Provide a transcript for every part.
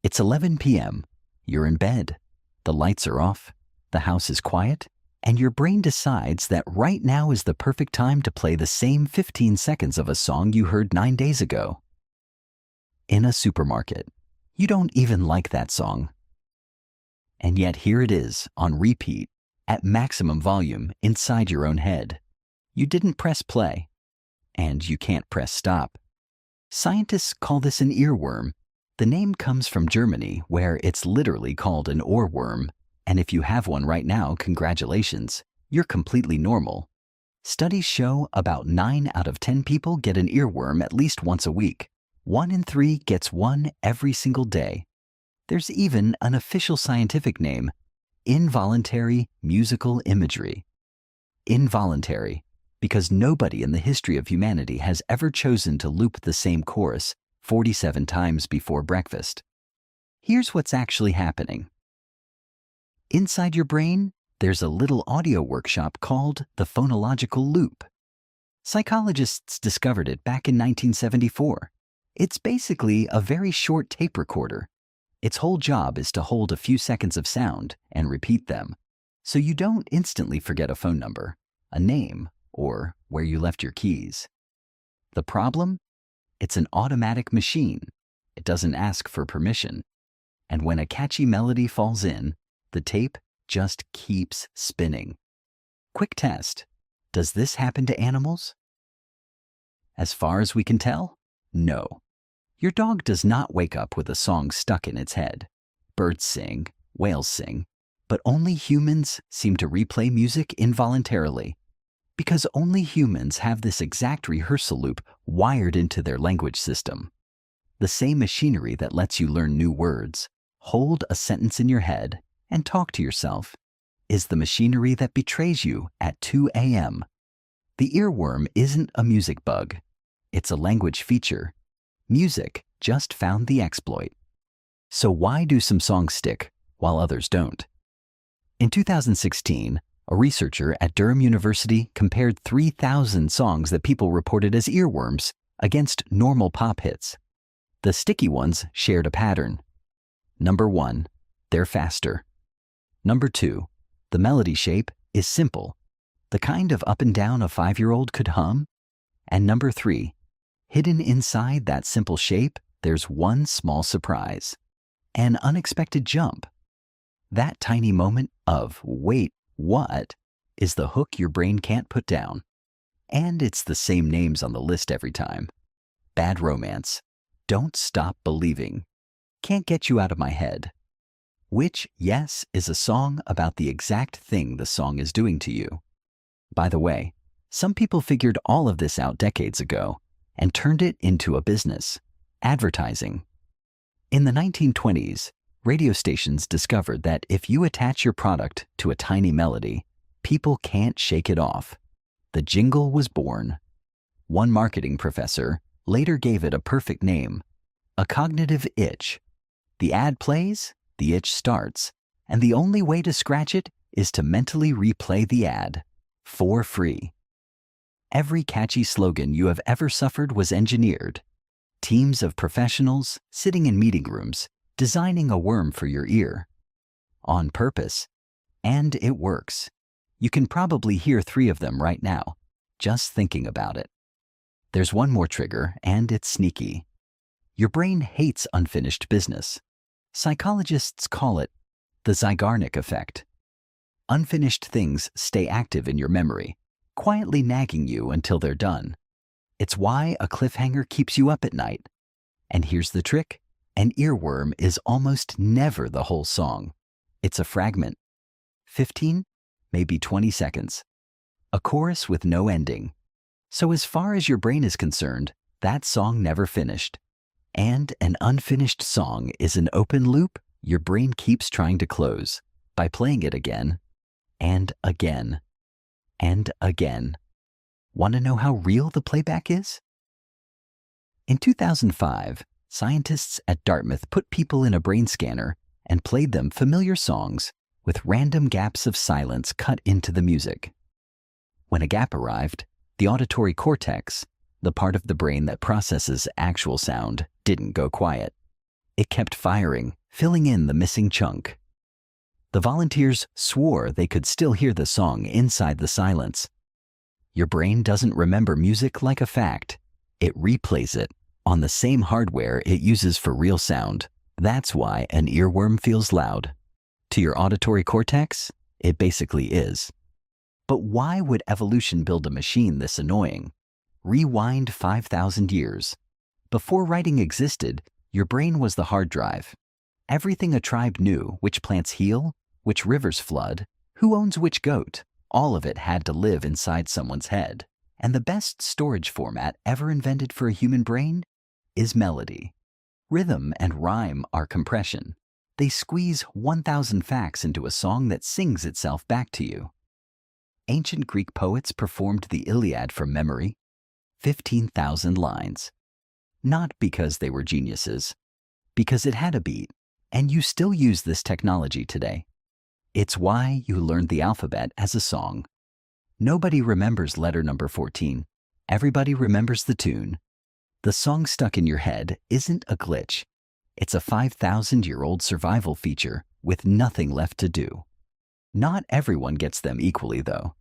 It's 11 p.m. You're in bed. The lights are off. The house is quiet. And your brain decides that right now is the perfect time to play the same 15 seconds of a song you heard 9 days ago. In a supermarket. You don't even like that song. And yet here it is, on repeat, at maximum volume, inside your own head. You didn't press play. And you can't press stop. Scientists call this an earworm. The name comes from Germany, where it's literally called an earworm. And if you have one right now, congratulations, you're completely normal. Studies show about 9 out of 10 people get an earworm at least once a week. 1 in 3 gets one every single day. There's even an official scientific name, involuntary musical imagery. Involuntary, because nobody in the history of humanity has ever chosen to loop the same chorus 47 times before breakfast. Here's what's actually happening. Inside your brain, there's a little audio workshop called the phonological loop. Psychologists discovered it back in 1974. It's basically a very short tape recorder. Its whole job is to hold a few seconds of sound and repeat them, so you don't instantly forget a phone number, a name, or where you left your keys. The problem? It's an automatic machine. It doesn't ask for permission. And when a catchy melody falls in, the tape just keeps spinning. Quick test. Does this happen to animals? As far as we can tell, no. Your dog does not wake up with a song stuck in its head. Birds sing, whales sing, but only humans seem to replay music involuntarily. Because only humans have this exact rehearsal loop wired into their language system. The same machinery that lets you learn new words, hold a sentence in your head, and talk to yourself, is the machinery that betrays you at 2 a.m. The earworm isn't a music bug. It's a language feature. Music just found the exploit. So why do some songs stick while others don't? In 2016, a researcher at Durham University compared 3,000 songs that people reported as earworms against normal pop hits. The sticky ones shared a pattern. Number 1, they're faster. Number 2, the melody shape is simple, the kind of up and down a 5-year-old could hum. And number 3, hidden inside that simple shape, there's one small surprise, an unexpected jump. That tiny moment of, wait, what, is the hook your brain can't put down. And it's the same names on the list every time. Bad Romance, Don't Stop Believing, Can't Get You Out of My Head. Which, yes, is a song about the exact thing the song is doing to you. By the way, some people figured all of this out decades ago and turned it into a business, advertising. In the 1920s, radio stations discovered that if you attach your product to a tiny melody, people can't shake it off. The jingle was born. One marketing professor later gave it a perfect name, a cognitive itch. The ad plays, the itch starts, and the only way to scratch it is to mentally replay the ad, for free. Every catchy slogan you have ever suffered was engineered. Teams of professionals sitting in meeting rooms, designing a worm for your ear. On purpose. And it works. You can probably hear 3 of them right now, just thinking about it. There's one more trigger, and it's sneaky. Your brain hates unfinished business. Psychologists call it the Zeigarnik effect. Unfinished things stay active in your memory, quietly nagging you until they're done. It's why a cliffhanger keeps you up at night. And here's the trick. An earworm is almost never the whole song. It's a fragment. 15, maybe 20 seconds. A chorus with no ending. So as far as your brain is concerned, that song never finished. And an unfinished song is an open loop your brain keeps trying to close by playing it again and again and again. Want to know how real the playback is? In 2005, scientists at Dartmouth put people in a brain scanner and played them familiar songs with random gaps of silence cut into the music. When a gap arrived, the auditory cortex, the part of the brain that processes actual sound, didn't go quiet. It kept firing, filling in the missing chunk. The volunteers swore they could still hear the song inside the silence. Your brain doesn't remember music like a fact. It replays it on the same hardware it uses for real sound. That's why an earworm feels loud. To your auditory cortex, it basically is. But why would evolution build a machine this annoying? Rewind 5,000 years. Before writing existed, your brain was the hard drive. Everything a tribe knew, which plants heal, which rivers flood, who owns which goat, all of it had to live inside someone's head. And the best storage format ever invented for a human brain is melody. Rhythm and rhyme are compression. They squeeze 1,000 facts into a song that sings itself back to you. Ancient Greek poets performed the Iliad from memory, 15,000 lines. Not because they were geniuses, because it had a beat, and you still use this technology today. It's why you learned the alphabet as a song. Nobody remembers letter number 14. Everybody remembers the tune. The song stuck in your head isn't a glitch. It's a 5,000-year-old survival feature with nothing left to do. Not everyone gets them equally, though.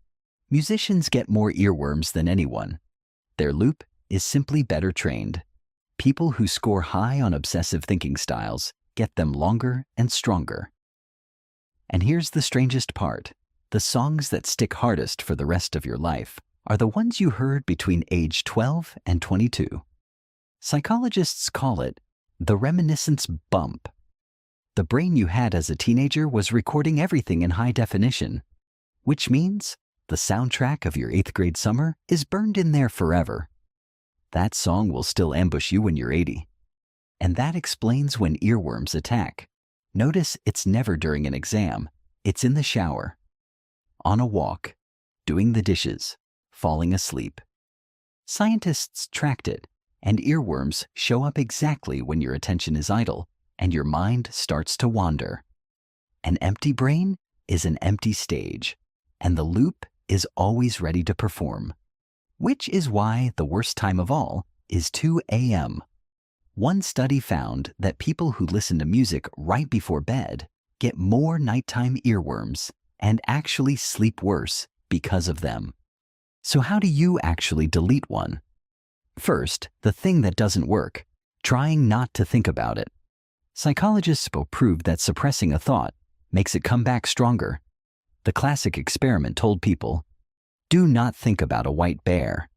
Musicians get more earworms than anyone. Their loop is simply better trained. People who score high on obsessive thinking styles get them longer and stronger. And here's the strangest part. The songs that stick hardest for the rest of your life are the ones you heard between age 12 and 22. Psychologists call it the reminiscence bump. The brain you had as a teenager was recording everything in high definition, which means the soundtrack of your 8th grade summer is burned in there forever. That song will still ambush you when you're 80. And that explains when earworms attack. Notice it's never during an exam. It's in the shower, on a walk, doing the dishes, falling asleep. Scientists tracked it, and earworms show up exactly when your attention is idle and your mind starts to wander. An empty brain is an empty stage, and the loop is always ready to perform. Which is why the worst time of all is 2 a.m. One study found that people who listen to music right before bed get more nighttime earworms and actually sleep worse because of them. So how do you actually delete one? First, the thing that doesn't work, trying not to think about it. Psychologists proved that suppressing a thought makes it come back stronger. The classic experiment told people, do not think about a white bear.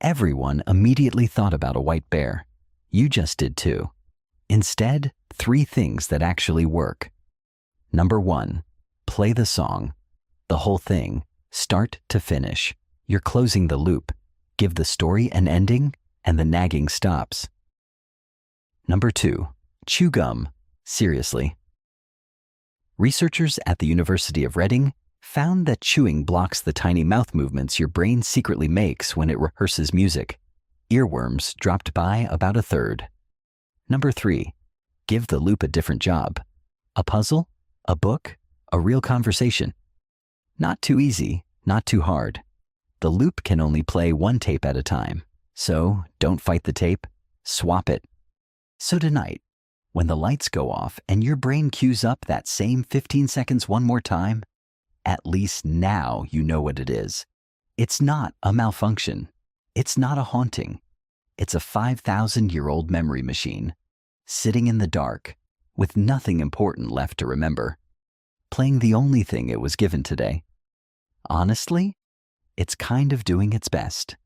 Everyone immediately thought about a white bear. You just did too. Instead, 3 things that actually work. Number 1, play the song. The whole thing, start to finish. You're closing the loop. Give the story an ending, and the nagging stops. Number 2, chew gum. Seriously. Researchers at the University of Reading found that chewing blocks the tiny mouth movements your brain secretly makes when it rehearses music. Earworms dropped by about 1/3. Number 3, give the loop a different job. A puzzle, a book, a real conversation. Not too easy, not too hard. The loop can only play 1 tape at a time, so don't fight the tape, swap it. So tonight, when the lights go off and your brain cues up that same 15 seconds one more time, at least now you know what it is. It's not a malfunction. It's not a haunting. It's a 5,000-year-old memory machine, sitting in the dark, with nothing important left to remember, playing the only thing it was given today. Honestly, it's kind of doing its best.